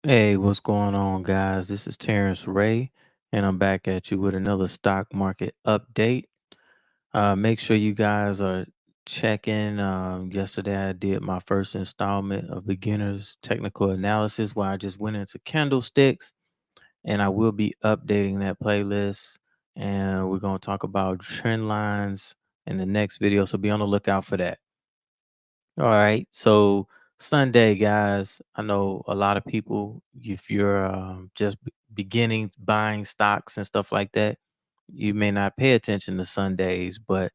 Hey, what's going on, guys? This is Terrence Ray, and I'm back at you with another stock market update. Make sure you guys are checking. Yesterday, I did my first installment of beginners technical analysis, where I just went into candlesticks, and I will be updating that playlist. And we're going to talk about trend lines in the next video, so be on the lookout for that. All right. So Sunday, guys, I know a lot of people, if you're just beginning buying stocks and stuff like that, you may not pay attention to Sundays, but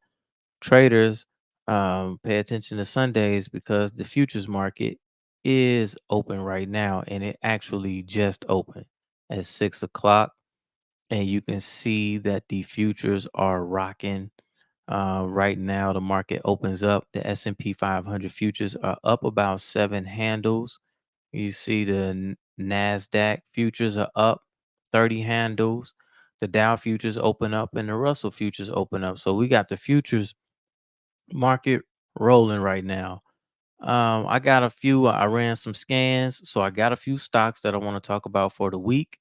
traders pay attention to Sundays because the futures market is open right now, and it actually just opened at 6 o'clock. And you can see that the futures are rocking. Right now, the market opens up. The S&P 500 futures are up about 7 handles. You see the Nasdaq futures are up 30 handles. The Dow futures open up and the Russell futures open up. So we got the futures market rolling right now. I got a few. I ran some scans, so I got a few stocks that I want to talk about for the week,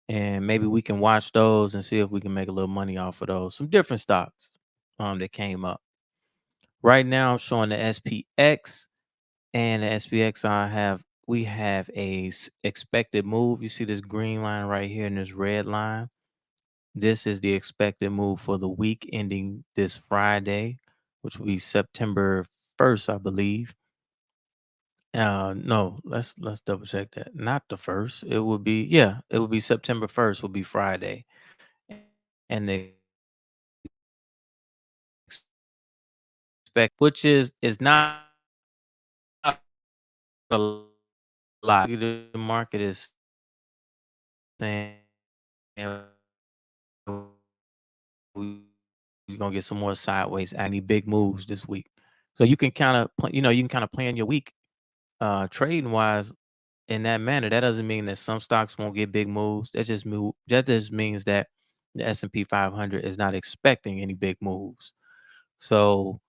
and maybe we can watch those and see if we can make a little money off of those. Some different stocks that came up. Right now, I'm showing the SPX, and the SPX we have a expected move. You see this green line right here and this red line. This is the expected move for the week ending this Friday, which will be September 1st, I believe. No, let's double check that. Not the first. It will be, yeah, it will be September 1st will be Friday. And the expect, which is not a lot. The market is saying we're gonna get some more sideways, any big moves this week. So you can kind of, you can kind of plan your week, trading wise in that manner. That doesn't mean that some stocks won't get big moves. That just means that the S&P 500 is not expecting any big moves. So,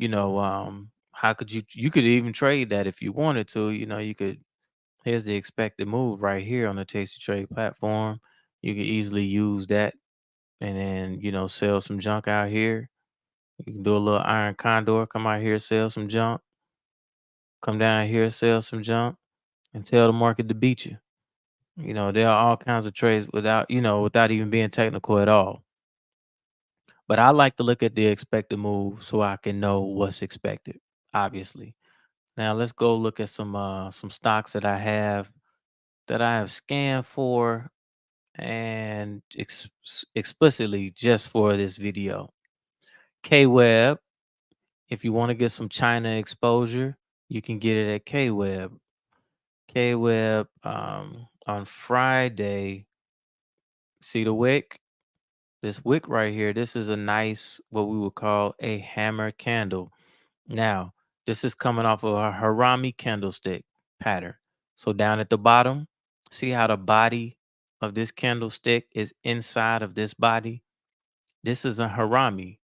how could you could even trade that if you wanted to, you could, here's the expected move right here on the TastyTrade platform. You could easily use that and then, sell some junk out here. You can do a little iron condor, come out here, sell some junk, come down here, sell some junk, and tell the market to beat you. There are all kinds of trades without even being technical at all. But I like to look at the expected move so I can know what's expected, obviously. Now let's go look at some stocks that I have scanned for and explicitly just for this video. K-Web, if you want to get some China exposure, you can get it at K-Web. K-Web on Friday, see the wick? This wick right here, this is a nice, what we would call a hammer candle. Now, this is coming off of a Harami candlestick pattern. So down at the bottom, see how the body of this candlestick is inside of this body? This is a Harami.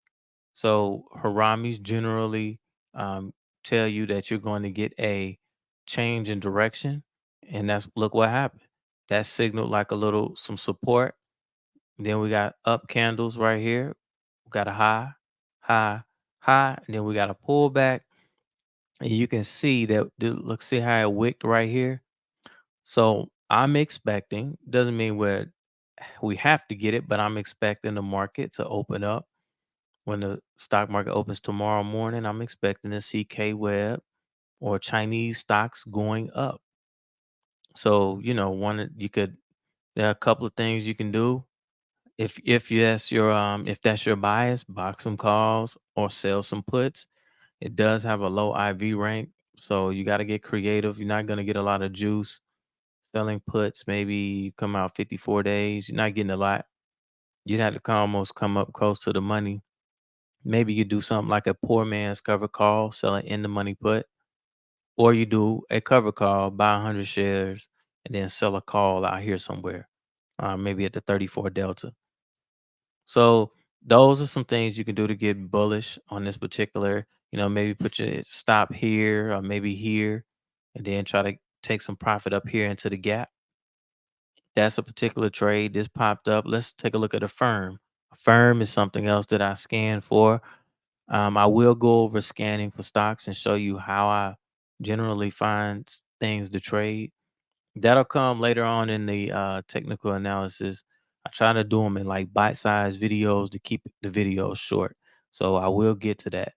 So Haramis generally um, tell you that you're going to get a change in direction. And that's, look what happened. That signaled like some support. Then we got up candles right here. We got a high, high, high, and then we got a pullback. And you can see that, look, see how it wicked right here. So I'm expecting, doesn't mean we have to get it, but I'm expecting the market to open up. When the stock market opens tomorrow morning, I'm expecting to see K Web or Chinese stocks going up. So, there are a couple of things you can do. If that's your bias, box some calls or sell some puts. It does have a low IV rank, so you got to get creative. You're not going to get a lot of juice selling puts. Maybe you come out 54 days. You're not getting a lot. You'd have to almost come up close to the money. Maybe you do something like a poor man's cover call, selling in the money put, or you do a cover call, buy 100 shares, and then sell a call out here somewhere, maybe at the 34 Delta. So those are some things you can do to get bullish on this particular, maybe put your stop here or maybe here, and then try to take some profit up here into the gap. That's a particular trade. This popped up. Let's take a look at a firm. A firm is something else that I scan for. I will go over scanning for stocks and show you how I generally find things to trade. That'll come later on in the technical analysis. I try to do them in like bite-sized videos to keep the videos short. So I will get to that.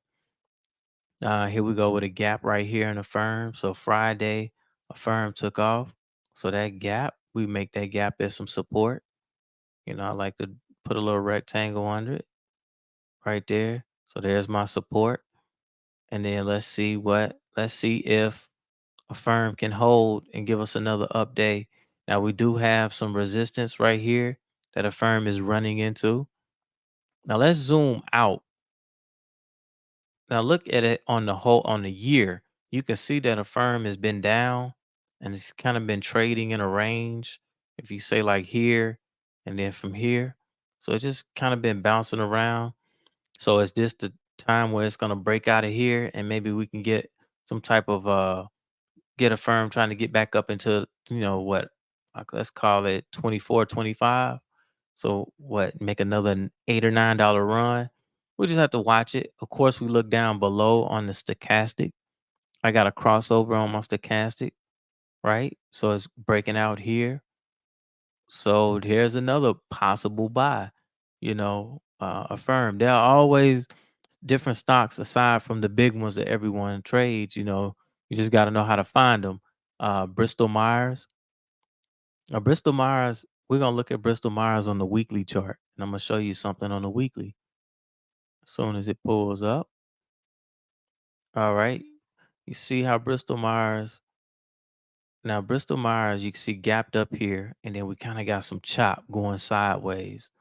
Here we go with a gap right here in a firm. So Friday, a firm took off. So that gap, we make that gap as some support. I like to put a little rectangle under it right there. So there's my support. And then let's see if a firm can hold and give us another update. Now we do have some resistance right here that a firm is running into. Now let's zoom out. Now look at it on the year. You can see that a firm has been down and it's kind of been trading in a range. If you say like here and then from here. So it's just kind of been bouncing around. So is this the time where it's gonna break out of here and maybe we can get some type of get a firm trying to get back up into, what, like, let's call it 24, 25. So what, make another $8 or $9 run. We just have to watch it. Of course, we look down below on the stochastic. I got a crossover on my stochastic, right? So it's breaking out here. So here's another possible buy, a firm. There are always different stocks aside from the big ones that everyone trades. You just got to know how to find them. Bristol Myers. Bristol Myers, we're going to look at Bristol Myers on the weekly chart. And I'm going to show you something on the weekly as soon as it pulls up. All right. You see how Bristol Myers, you can see gapped up here. And then we kind of got some chop going sideways.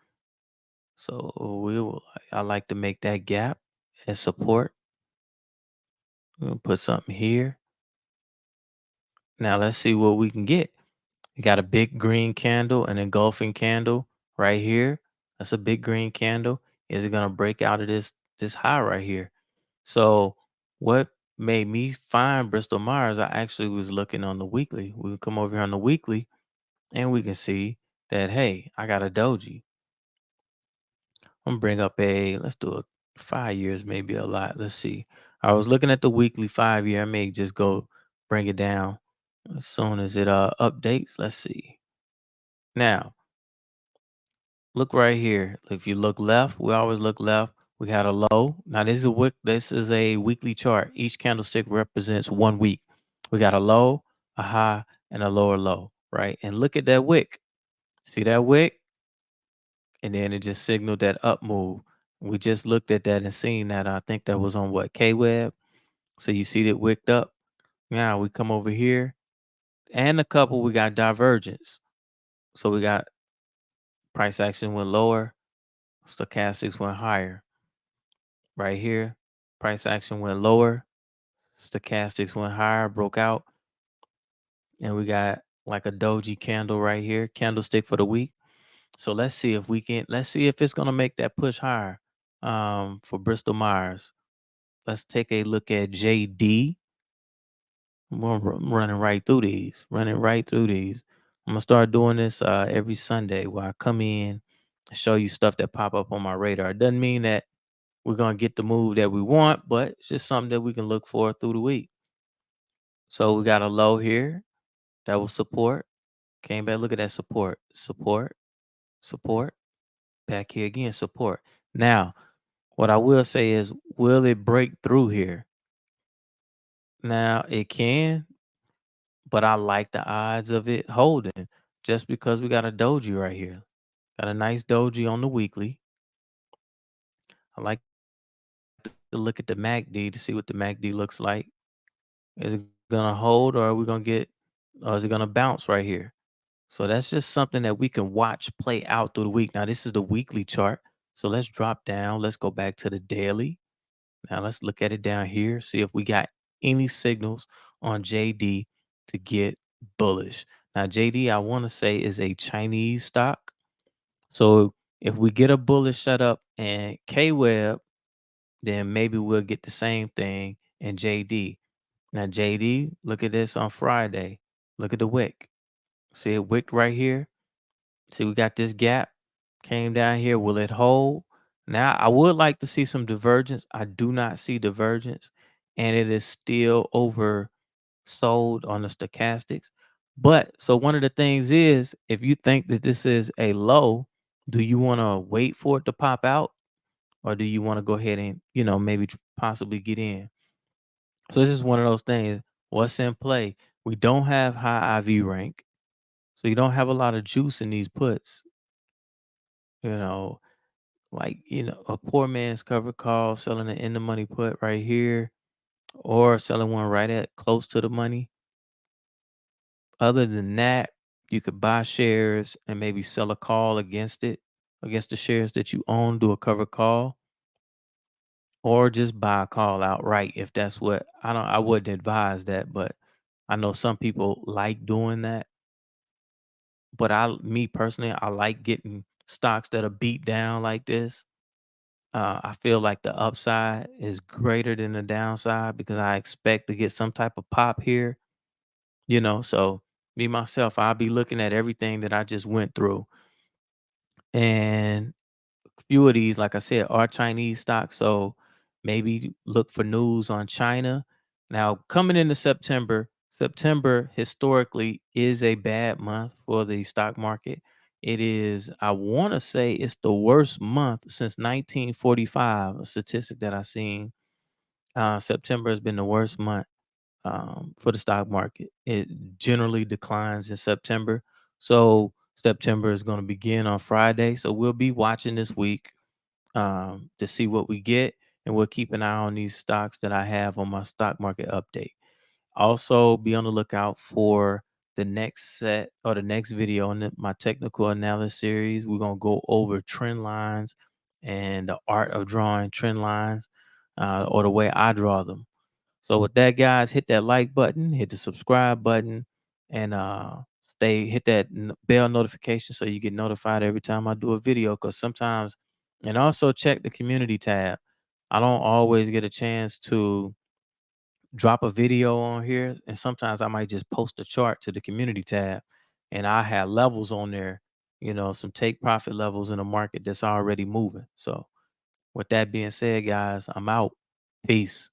So I like to make that gap as support. We're going to put something here. Now let's see what we can get. You got a big green candle, an engulfing candle right here. That's a big green candle. Is it gonna break out of this high right here? So what made me find Bristol Myers? I actually was looking on the weekly. We can come over here on the weekly and we can see that, hey, I got a doji. I'm gonna bring up let's do a 5 years, maybe a lot. Let's see. I was looking at the weekly 5 year. I may just go bring it down as soon as it updates. Let's see. Now, look right here. If you look left, we always look left. We had a low. Now this is a weekly chart. Each candlestick represents 1 week. We got a low, a high, and a lower low, right? And look at that wick. See that wick? And then it just signaled that up move. We just looked at that and seen that. I think that was on what, K-Web. So you see that wicked up. Now we come over here and a couple, we got divergence. So we got price action went lower, stochastics went higher. Right here, price action went lower, stochastics went higher, broke out, and we got like a doji candle right here, candlestick for the week. So let's see if it's gonna make that push higher for Bristol Myers. Let's take a look at JD. I'm running right through these, running right through these. I'm gonna start doing this every Sunday where I come in and show you stuff that pop up on my radar. It doesn't mean that we're gonna get the move that we want, but it's just something that we can look for through the week. So we got a low here that was support. Came back. Look at that support. Support. Support. Back here again. Support. Now, what I will say is, will it break through here? Now it can, but I like the odds of it holding just because we got a doji right here. Got a nice doji on the weekly. I like to look at the MACD to see what the MACD looks like. Is it gonna hold or are we gonna get or is it gonna bounce right here? So that's just something that we can watch play out through the week. Now, this is the weekly chart. So let's drop down. Let's go back to the daily. Now, let's look at it down here. See if we got any signals on JD to get bullish. Now, JD, I want to say, is a Chinese stock. So if we get a bullish setup and KWeb, then maybe we'll get the same thing in JD. Now, JD, look at this on Friday. Look at the wick. See it wicked right here? See, we got this gap, came down here. Will it hold? Now, I would like to see some divergence. I do not see divergence, and it is still oversold on the stochastics. But so one of the things is, if you think that this is a low, do you want to wait for it to pop out, or do you want to go ahead and maybe possibly get in? So this is one of those things. What's in play? We don't have high IV rank, so you don't have a lot of juice in these puts. You know, like a poor man's covered call, selling an in the money put right here, or selling one right at close to the money. Other than that, you could buy shares and maybe sell a call against it, against the shares that you own, do a covered call, or just buy a call outright if that's what I wouldn't advise that, but I know some people like doing that. But me personally, I like getting stocks that are beat down like this. I feel like the upside is greater than the downside because I expect to get some type of pop here. So me myself, I'll be looking at everything that I just went through, and few of these, like I said, are Chinese stocks. So maybe look for news on China. Now, coming into September, September historically is a bad month for the stock market. It is, I want to say it's the worst month since 1945, a statistic that I've seen. September has been the worst month for the stock market. It generally declines in September. So September is going to begin on Friday. So we'll be watching this week to see what we get, and we'll keep an eye on these stocks that I have on my stock market update. Also, be on the lookout for the next set or the next video in my technical analysis series. We're gonna go over trend lines and the art of drawing trend lines, or the way I draw them. So with that, guys, hit that like button, hit the subscribe button, and hit that bell notification so you get notified every time I do a video. Because sometimes, and also check the community tab. I don't always get a chance to drop a video on here, and sometimes I might just post a chart to the community tab, and I have levels on there. Some take profit levels in the market that's already moving. So with that being said, guys, I'm out. Peace.